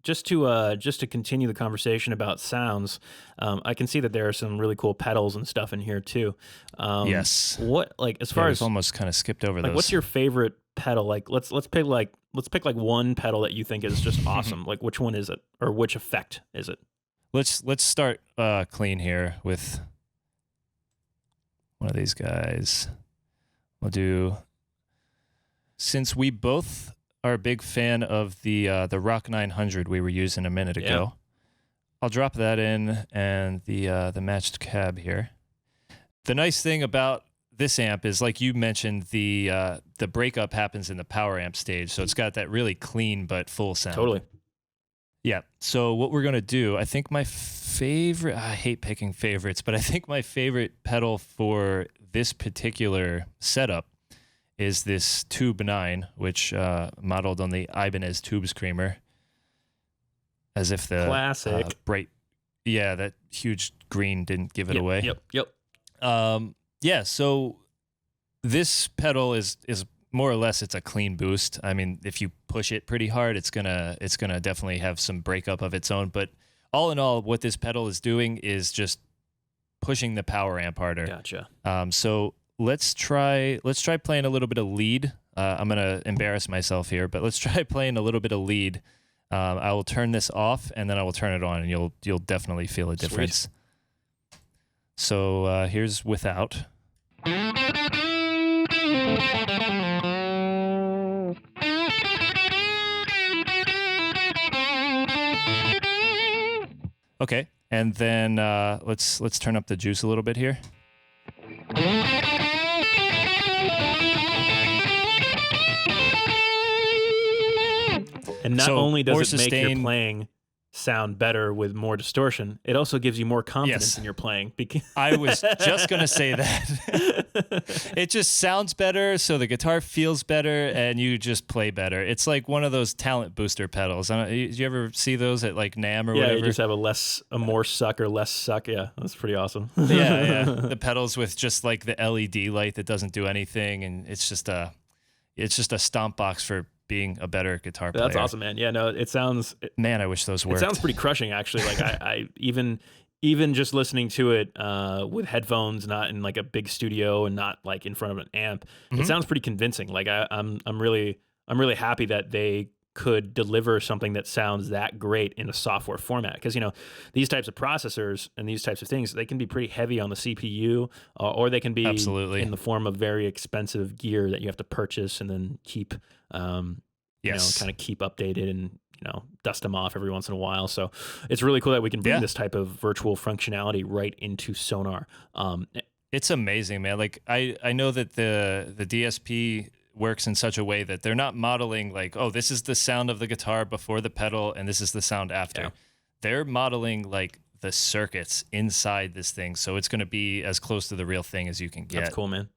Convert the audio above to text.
just to continue the conversation about sounds, I can see that there are some really cool pedals and stuff in here too. Yes. What like as far we've as almost kind of skipped over like those. what's your favorite pedal? Like let's pick like one pedal that you think is just awesome. Like which one is it, or which effect is it? Let's start clean here with one of these guys. We'll do, since we both are a big fan of the Rock 900 we were using a minute ago. I'll drop that in, and the matched cab here. The nice thing about this amp is, like you mentioned, the breakup happens in the power amp stage, so it's got that really clean but full sound. Totally. Yeah. So what we're gonna do, I think my favorite. I hate picking favorites, but I think my favorite pedal for this particular setup is this Tube 9, which modeled on the Ibanez Tube Screamer. As if the classic bright, that huge green didn't give it away. Yep. Yeah. So this pedal is more or less, it's a clean boost. I mean, if you push it pretty hard, it's gonna definitely have some breakup of its own. But all in all, what this pedal is doing is just pushing the power amp harder. Gotcha. So let's try playing a little bit of lead. I'm gonna embarrass myself here, but let's try playing a little bit of lead. I will turn this off, and then I will turn it on, and you'll definitely feel a difference. Sweet. So here's without. Okay, and then let's turn up the juice a little bit here. And not only does it make your sustain, playing sound better with more distortion, it also gives you more confidence in your playing. I was just going to say that. It just sounds better, so the guitar feels better, and you just play better. It's like one of those talent booster pedals. Did you ever see those at like NAMM or whatever? Yeah, you just have a more suck or less suck. Yeah, that's pretty awesome. yeah. The pedals with just like the LED light that doesn't do anything, and it's just a stomp box for being a better guitar player. That's awesome, man. Yeah, no, it sounds... Man, I wish those worked. It sounds pretty crushing, actually. Like, I even just listening to it with headphones, not in like a big studio and not like in front of an amp, it sounds pretty convincing. Like, I'm really happy that they could deliver something that sounds that great in a software format. Because, these types of processors and these types of things, they can be pretty heavy on the CPU, or they can be in the form of very expensive gear that you have to purchase and then keep, kind of keep updated and, dust them off every once in a while. So it's really cool that we can bring this type of virtual functionality right into Sonar. It's amazing, man. Like I know that the DSP works in such a way that they're not modeling like, oh, this is the sound of the guitar before the pedal and this is the sound after. Yeah. They're modeling like the circuits inside this thing, so it's going to be as close to the real thing as you can get. That's cool, man.